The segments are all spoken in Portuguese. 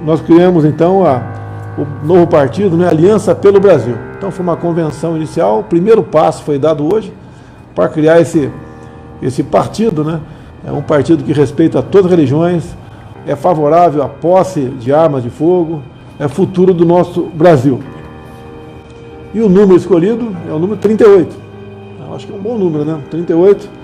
nós criamos então o novo partido, né, Aliança pelo Brasil. Então foi uma convenção inicial, o primeiro passo foi dado hoje para criar esse partido, né? É um partido que respeita todas as religiões, é favorável à posse de armas de fogo, é futuro do nosso Brasil. E o número escolhido é o número 38. Eu acho que é um bom número, né? 38.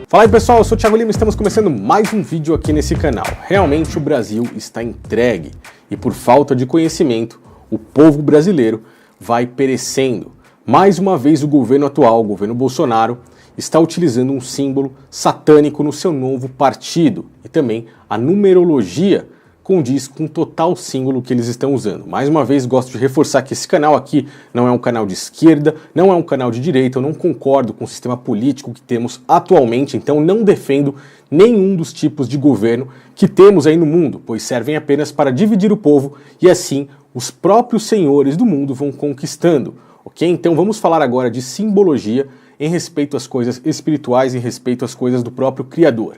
Fala aí pessoal, eu sou o Thiago Lima e estamos começando mais um vídeo aqui nesse canal. Realmente o Brasil está entregue e por falta de conhecimento, o povo brasileiro vai perecendo. Mais uma vez o governo atual, o governo Bolsonaro, está utilizando um símbolo satânico no seu novo partido e também a numerologia condiz com o total símbolo que eles estão usando. Mais uma vez, gosto de reforçar que esse canal aqui não é um canal de esquerda, não é um canal de direita, eu não concordo com o sistema político que temos atualmente, então não defendo nenhum dos tipos de governo que temos aí no mundo, pois servem apenas para dividir o povo e assim os próprios senhores do mundo vão conquistando, ok? Então vamos falar agora de simbologia em respeito às coisas espirituais, em respeito às coisas do próprio Criador.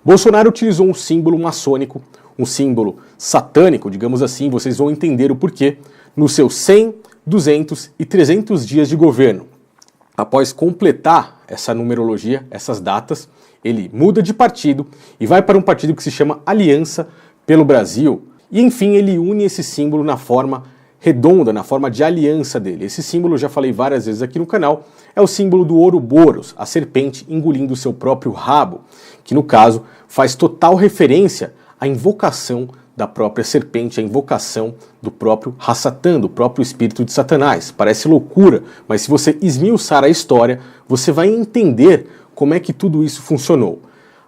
Bolsonaro utilizou um símbolo maçônico, um símbolo satânico, digamos assim, vocês vão entender o porquê, nos seus 100, 200 e 300 dias de governo. Após completar essa numerologia, essas datas, ele muda de partido e vai para um partido que se chama Aliança pelo Brasil. E enfim, ele une esse símbolo na forma redonda, na forma de aliança dele. Esse símbolo, eu já falei várias vezes aqui no canal, é o símbolo do Ouroboros, a serpente engolindo o seu próprio rabo, que no caso faz total referência à invocação da própria serpente, a invocação do próprio Hassatan, do próprio espírito de Satanás. Parece loucura, mas se você esmiuçar a história, você vai entender como é que tudo isso funcionou.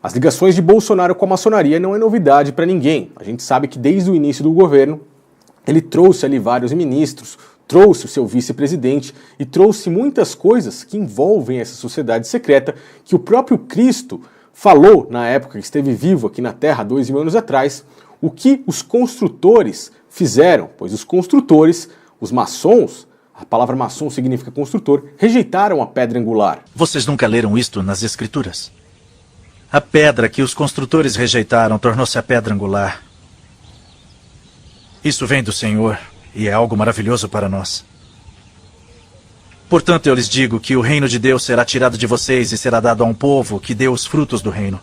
As ligações de Bolsonaro com a maçonaria não é novidade para ninguém. A gente sabe que desde o início do governo, ele trouxe ali vários ministros, trouxe o seu vice-presidente e trouxe muitas coisas que envolvem essa sociedade secreta que o próprio Cristo falou na época que esteve vivo aqui na Terra, 2000 anos atrás, o que os construtores fizeram, pois os construtores, os maçons, a palavra maçom significa construtor, rejeitaram a pedra angular. Vocês nunca leram isto nas Escrituras? A pedra que os construtores rejeitaram tornou-se a pedra angular. Isso vem do Senhor e é algo maravilhoso para nós. Portanto, eu lhes digo que o reino de Deus será tirado de vocês e será dado a um povo que dê os frutos do reino.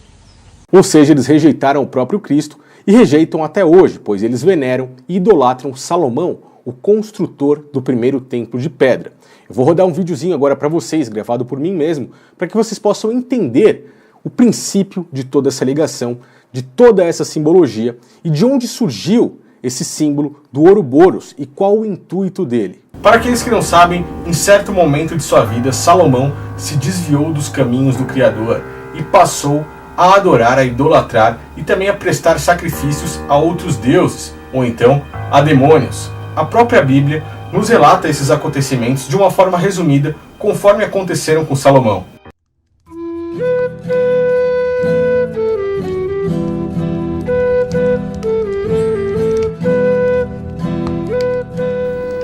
Ou seja, eles rejeitaram o próprio Cristo e rejeitam até hoje, pois eles veneram e idolatram Salomão, o construtor do primeiro templo de pedra. Eu vou rodar um videozinho agora para vocês, gravado por mim mesmo, para que vocês possam entender o princípio de toda essa ligação, de toda essa simbologia e de onde surgiu esse símbolo do Ouroboros e qual o intuito dele. Para aqueles que não sabem, em certo momento de sua vida, Salomão se desviou dos caminhos do Criador e passou a adorar, a idolatrar e também a prestar sacrifícios a outros deuses, ou então a demônios. A própria Bíblia nos relata esses acontecimentos de uma forma resumida, conforme aconteceram com Salomão.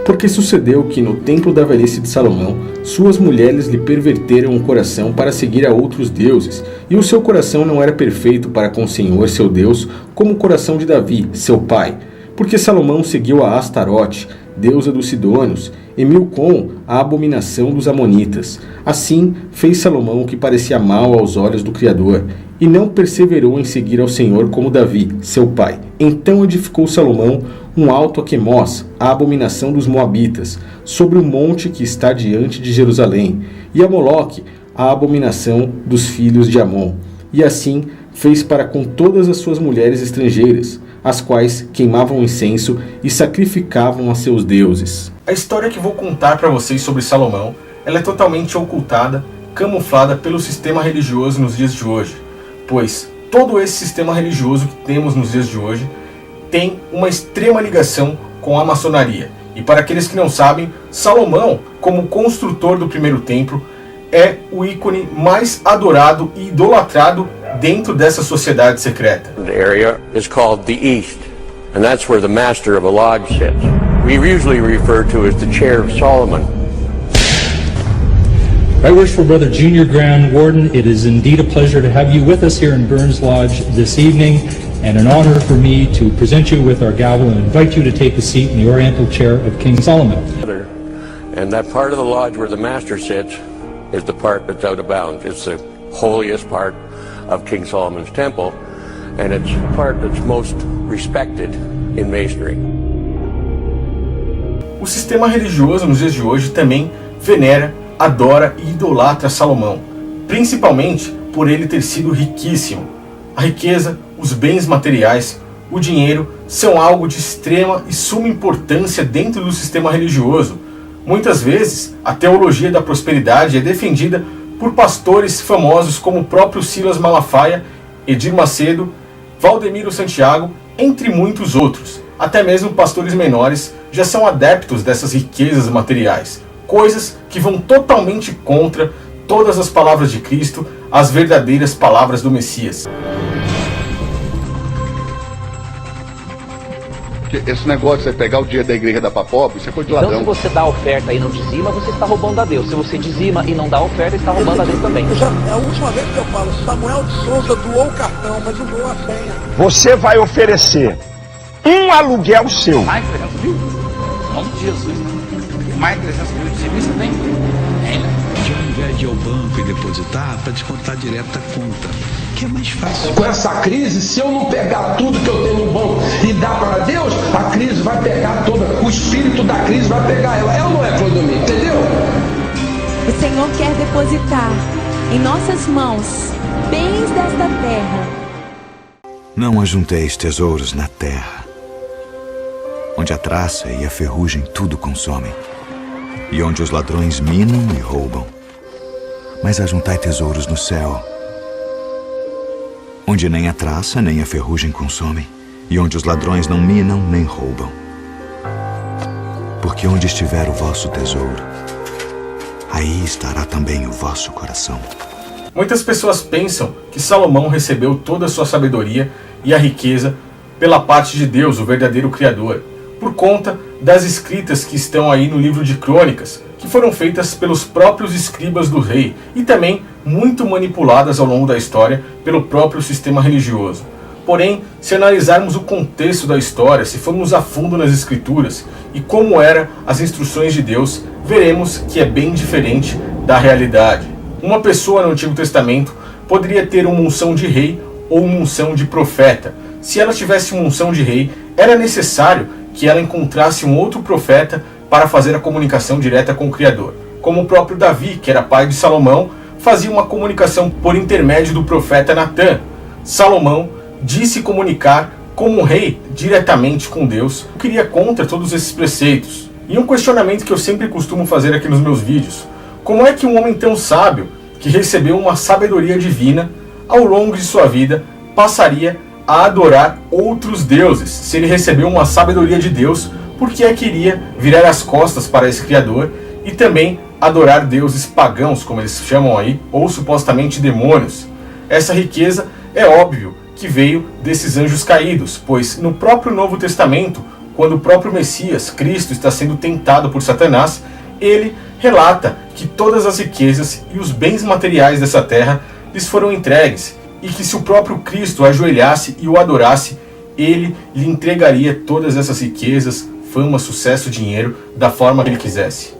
Porque sucedeu que no templo da velhice de Salomão, suas mulheres lhe perverteram o coração para seguir a outros deuses, e o seu coração não era perfeito para com o Senhor seu Deus, como o coração de Davi, seu pai. Porque Salomão seguiu a Astarote, deusa dos Sidônios, e Milcom, a abominação dos Amonitas. Assim fez Salomão o que parecia mal aos olhos do Criador, e não perseverou em seguir ao Senhor como Davi, seu pai. Então edificou Salomão um alto a Quemós, a abominação dos Moabitas, sobre o monte que está diante de Jerusalém, e a Moloque, a abominação dos filhos de Amon. E assim fez para com todas as suas mulheres estrangeiras, as quais queimavam incenso e sacrificavam a seus deuses. A história que vou contar para vocês sobre Salomão, ela é totalmente ocultada, camuflada pelo sistema religioso nos dias de hoje, pois todo esse sistema religioso que temos nos dias de hoje tem uma extrema ligação com a maçonaria. E para aqueles que não sabem, Salomão, como construtor do primeiro templo, é o ícone mais adorado e idolatrado dentro dessa sociedade secreta. The area is called the East, and that's where the master of a lodge sits. We usually refer to as the chair of Solomon. Right Worshipful Brother Junior Grand Warden, it is indeed a pleasure to have you with us here in Burns Lodge this evening. and an honor for me to present you with our gavel and invite you to take a seat in the oriental chair of King Solomon. And that part of the lodge where the master sits is the part that's out of bounds. It's the holiest part of King Solomon's temple, and it's the part that's most respected in masonry. O sistema religioso nos dias de hoje também venera, adora e idolatra Salomão, principalmente por ele ter sido riquíssimo. A riqueza, os bens materiais, o dinheiro são algo de extrema e suma importância dentro do sistema religioso. Muitas vezes, a teologia da prosperidade é defendida por pastores famosos como o próprio Silas Malafaia, Edir Macedo, Valdemiro Santiago, entre muitos outros. Até mesmo pastores menores já são adeptos dessas riquezas materiais, coisas que vão totalmente contra todas as palavras de Cristo, as verdadeiras palavras do Messias. Esse negócio de você pegar o dinheiro da igreja e dar pra pobre, isso é coisa de ladrão. Então se você dá a oferta e não dizima, você está roubando a Deus. Se você dizima e não dá a oferta, está roubando a Deus também. É a última vez que eu falo, Samuel de Souza doou o cartão, mas não doou a senha. Você vai oferecer um aluguel seu. Mais 300 mil? Em nome de Jesus. Mais 300 mil de serviço tem? Que ao invés de ir ao banco e depositar, para descontar direto da conta, que é mais fácil. Com essa crise, se eu não pegar tudo que eu tenho no banco e dar para Deus, a crise vai pegar toda, o espírito da crise vai pegar ela. É ou não é, Clodomir? Entendeu? O Senhor quer depositar em nossas mãos bens desta terra. Não ajunteis tesouros na terra, onde a traça e a ferrugem tudo consomem, e onde os ladrões minam e roubam. Mas ajuntai tesouros no céu, onde nem a traça nem a ferrugem consomem, e onde os ladrões não minam nem roubam. Porque onde estiver o vosso tesouro, aí estará também o vosso coração. Muitas pessoas pensam que Salomão recebeu toda a sua sabedoria e a riqueza pela parte de Deus, o verdadeiro Criador, por conta das escritas que estão aí no livro de Crônicas, que foram feitas pelos próprios escribas do rei e também muito manipuladas ao longo da história pelo próprio sistema religioso. Porém, se analisarmos o contexto da história, se formos a fundo nas escrituras e como eram as instruções de Deus, veremos que é bem diferente da realidade. Uma pessoa no Antigo Testamento poderia ter uma unção de rei ou uma unção de profeta. Se ela tivesse uma unção de rei, era necessário que ela encontrasse um outro profeta para fazer a comunicação direta com o Criador. Como o próprio Davi, que era pai de Salomão, fazia uma comunicação por intermédio do profeta Natã. Salomão disse comunicar como rei diretamente com Deus, o que iria contra todos esses preceitos. E um questionamento que eu sempre costumo fazer aqui nos meus vídeos: como é que um homem tão sábio, que recebeu uma sabedoria divina, ao longo de sua vida, passaria a adorar outros deuses? Se ele recebeu uma sabedoria de Deus, por que é que iria virar as costas para esse Criador e também adorar deuses pagãos, como eles chamam aí, ou supostamente demônios? Essa riqueza é óbvio que veio desses anjos caídos, pois no próprio Novo Testamento, quando o próprio Messias, Cristo, está sendo tentado por Satanás, ele relata que todas as riquezas e os bens materiais dessa terra lhes foram entregues, e que se o próprio Cristo ajoelhasse e o adorasse, ele lhe entregaria todas essas riquezas, fama, sucesso, dinheiro, da forma que ele quisesse.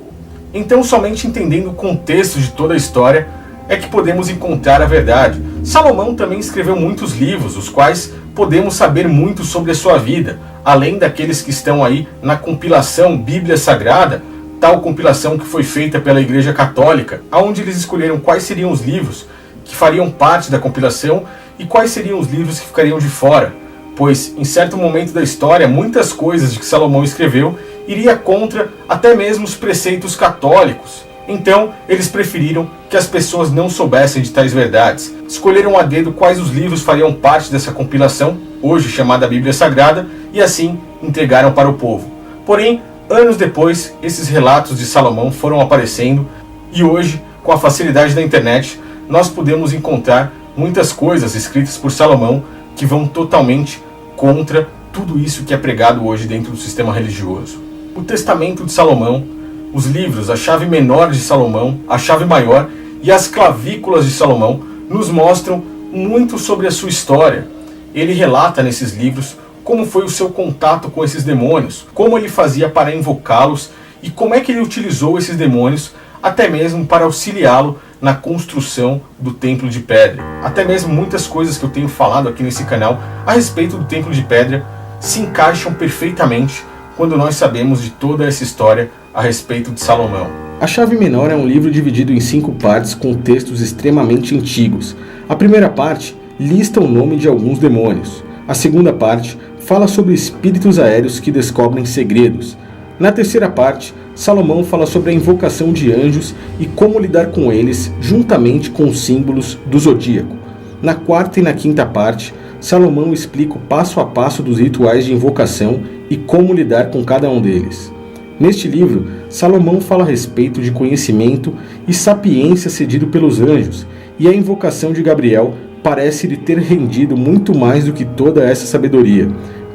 Então, somente entendendo o contexto de toda a história é que podemos encontrar a verdade. Salomão também escreveu muitos livros, os quais podemos saber muito sobre a sua vida, além daqueles que estão aí na compilação Bíblia Sagrada, tal compilação que foi feita pela Igreja Católica, onde eles escolheram quais seriam os livros que fariam parte da compilação e quais seriam os livros que ficariam de fora, pois em certo momento da história muitas coisas de que Salomão escreveu iria contra até mesmo os preceitos católicos. Então eles preferiram que as pessoas não soubessem de tais verdades. Escolheram a dedo quais os livros fariam parte dessa compilação, hoje chamada Bíblia Sagrada, e assim entregaram para o povo. Porém, anos depois, esses relatos de Salomão foram aparecendo e hoje, com a facilidade da internet, nós podemos encontrar muitas coisas escritas por Salomão que vão totalmente contra tudo isso que é pregado hoje dentro do sistema religioso. O Testamento de Salomão, os livros, a chave menor de Salomão, a chave maior e as clavículas de Salomão nos mostram muito sobre a sua história. ele relata nesses livros como foi o seu contato com esses demônios, como ele fazia para invocá-los e como é que ele utilizou esses demônios até mesmo para auxiliá-lo na construção do Templo de Pedra. Até mesmo muitas coisas que eu tenho falado aqui nesse canal a respeito do Templo de Pedra se encaixam perfeitamente quando nós sabemos de toda essa história a respeito de Salomão. A Chave Menor é um livro dividido em 5 partes com textos extremamente antigos. A primeira parte lista o nome de alguns demônios. A segunda parte fala sobre espíritos aéreos que descobrem segredos. Na terceira parte, Salomão fala sobre a invocação de anjos e como lidar com eles juntamente com os símbolos do zodíaco. Na quarta e na quinta parte, Salomão explica o passo a passo dos rituais de invocação e como lidar com cada um deles. Neste livro, Salomão fala a respeito de conhecimento e sapiência cedido pelos anjos, e a invocação de Gabriel parece lhe ter rendido muito mais do que toda essa sabedoria,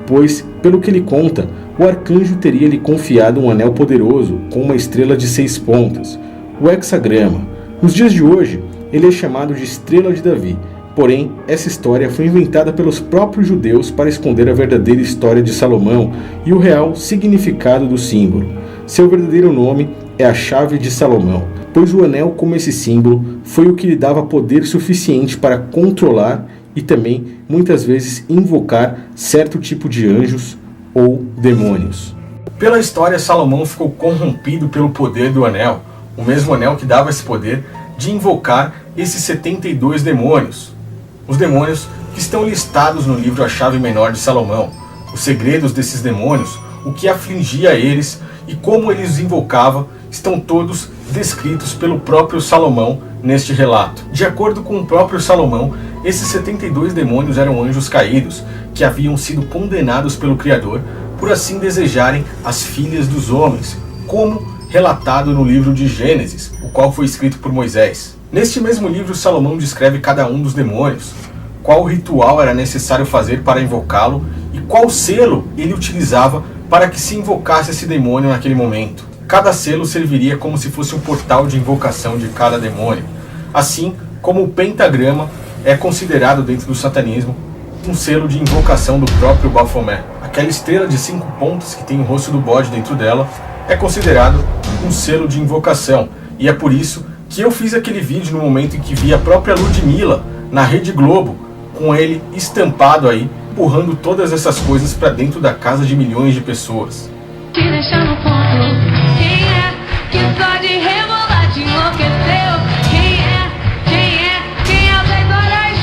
pois, pelo que ele conta, o arcanjo teria lhe confiado um anel poderoso com uma estrela de 6 pontas, o hexagrama. Nos dias de hoje, ele é chamado de Estrela de Davi, porém, essa história foi inventada pelos próprios judeus para esconder a verdadeira história de Salomão e o real significado do símbolo. Seu verdadeiro nome é a Chave de Salomão, pois o anel como esse símbolo foi o que lhe dava poder suficiente para controlar e também, muitas vezes, invocar certo tipo de anjos ou demônios. Pela história, Salomão ficou corrompido pelo poder do anel, o mesmo anel que dava esse poder de invocar esses 72 demônios. Os demônios que estão listados no livro A Chave Menor de Salomão, os segredos desses demônios, o que afligia eles e como eles os invocava, estão todos descritos pelo próprio Salomão neste relato. De acordo com o próprio Salomão, esses 72 demônios eram anjos caídos, que haviam sido condenados pelo Criador por assim desejarem as filhas dos homens, como relatado no livro de Gênesis, o qual foi escrito por Moisés. Neste mesmo livro, Salomão descreve cada um dos demônios, qual ritual era necessário fazer para invocá-lo e qual selo ele utilizava para que se invocasse esse demônio naquele momento. Cada selo serviria como se fosse um portal de invocação de cada demônio, assim como o pentagrama é considerado dentro do satanismo um selo de invocação do próprio Baphomet. Aquela estrela de 5 pontas que tem o rosto do bode dentro dela é considerado um selo de invocação, e é por isso que eu fiz aquele vídeo no momento em que vi a própria Ludmilla na Rede Globo, com ele estampado aí, empurrando todas essas coisas para dentro da casa de milhões de pessoas. Te deixando ponto, quem é que só de rebolar te enlouqueceu? Quem é o traidores?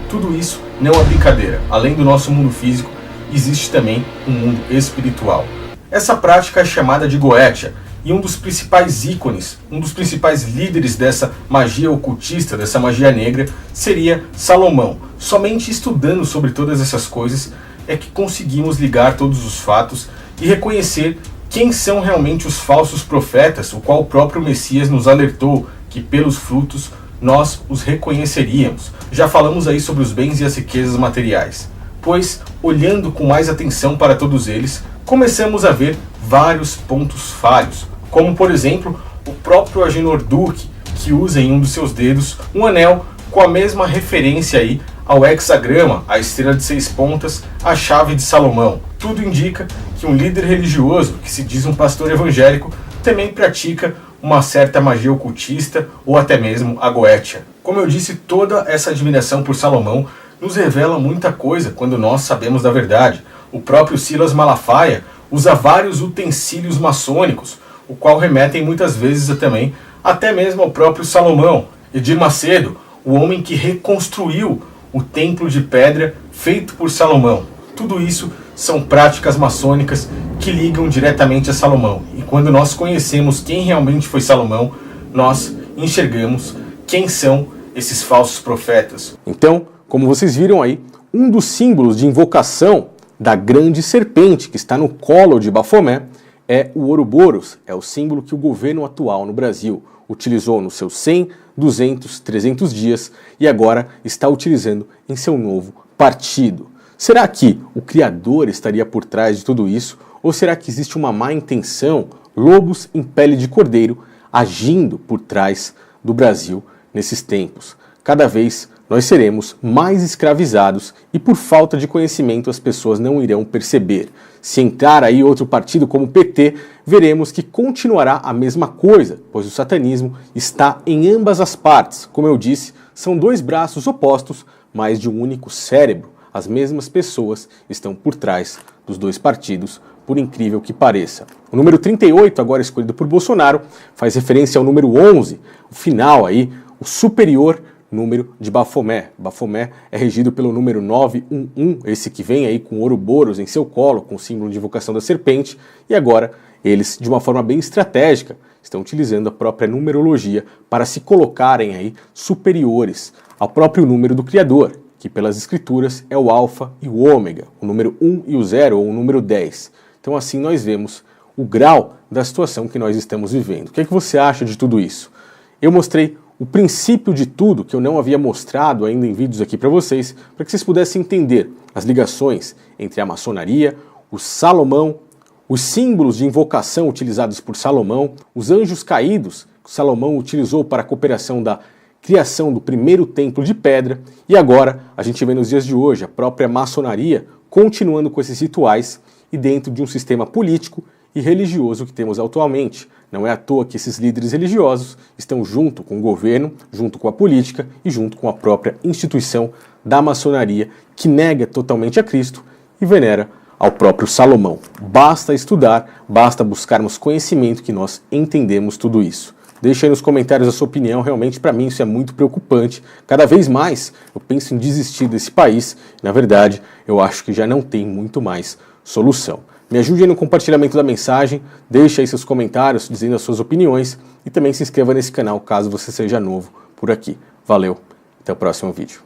Tudo isso não é brincadeira. Além do nosso mundo físico, existe também um mundo espiritual. Essa prática é chamada de Goetia, e um dos principais ícones, um dos principais líderes dessa magia ocultista, dessa magia negra, seria Salomão. Somente estudando sobre todas essas coisas é que conseguimos ligar todos os fatos e reconhecer quem são realmente os falsos profetas, o qual o próprio Messias nos alertou que pelos frutos nós os reconheceríamos. Já falamos aí sobre os bens e as riquezas materiais, pois, olhando com mais atenção para todos eles, começamos a ver vários pontos falhos, como por exemplo o próprio Agenor Duque, que usa em um dos seus dedos um anel com a mesma referência aí ao hexagrama, a estrela de 6 pontas, a chave de Salomão. Tudo indica que um líder religioso, que se diz um pastor evangélico, também pratica uma certa magia ocultista ou até mesmo a Goetia. Como eu disse, toda essa admiração por Salomão nos revela muita coisa quando nós sabemos da verdade. O próprio Silas Malafaia usa vários utensílios maçônicos, o qual remetem muitas vezes também até mesmo ao próprio Salomão. Edir Macedo, o homem que reconstruiu o templo de pedra feito por Salomão. Tudo isso são práticas maçônicas que ligam diretamente a Salomão. E quando nós conhecemos quem realmente foi Salomão, nós enxergamos quem são esses falsos profetas. Então, como vocês viram aí, um dos símbolos de invocação da grande serpente que está no colo de Baphomet é o Ouroboros, é o símbolo que o governo atual no Brasil utilizou nos seus 100, 200, 300 dias e agora está utilizando em seu novo partido. Será que o Criador estaria por trás de tudo isso? Ou será que existe uma má intenção, lobos em pele de cordeiro, agindo por trás do Brasil nesses tempos? Cada vez nós seremos mais escravizados e por falta de conhecimento as pessoas não irão perceber. Se entrar aí outro partido como o PT, veremos que continuará a mesma coisa, pois o satanismo está em ambas as partes. Como eu disse, são dois braços opostos, mas de um único cérebro. As mesmas pessoas estão por trás dos dois partidos, por incrível que pareça. O número 38, agora escolhido por Bolsonaro, faz referência ao número 11, o final aí, o superior número de Bafomé. Bafomé é regido pelo número 911, esse que vem aí com Ouroboros em seu colo, com o símbolo de invocação da serpente, e agora eles, de uma forma bem estratégica, estão utilizando a própria numerologia para se colocarem aí superiores ao próprio número do Criador, que pelas escrituras é o alfa e o ômega, o número 1 e o 0, ou o número 10. Então assim nós vemos o grau da situação que nós estamos vivendo. O que é que você acha de tudo isso? Eu mostrei o princípio de tudo que eu não havia mostrado ainda em vídeos aqui para vocês, para que vocês pudessem entender as ligações entre a maçonaria, o Salomão, os símbolos de invocação utilizados por Salomão, os anjos caídos que Salomão utilizou para a cooperação da criação do primeiro templo de pedra, e agora a gente vê nos dias de hoje a própria maçonaria continuando com esses rituais e dentro de um sistema político e religioso que temos atualmente. Não é à toa que esses líderes religiosos estão junto com o governo, junto com a política e junto com a própria instituição da maçonaria, que nega totalmente a Cristo e venera ao próprio Salomão. Basta estudar, basta buscarmos conhecimento que nós entendemos tudo isso. Deixe aí nos comentários a sua opinião, realmente para mim isso é muito preocupante. Cada vez mais eu penso em desistir desse país, na verdade eu acho que já não tem muito mais solução. Me ajude aí no compartilhamento da mensagem, deixe aí seus comentários dizendo as suas opiniões e também se inscreva nesse canal caso você seja novo por aqui. Valeu, até o próximo vídeo.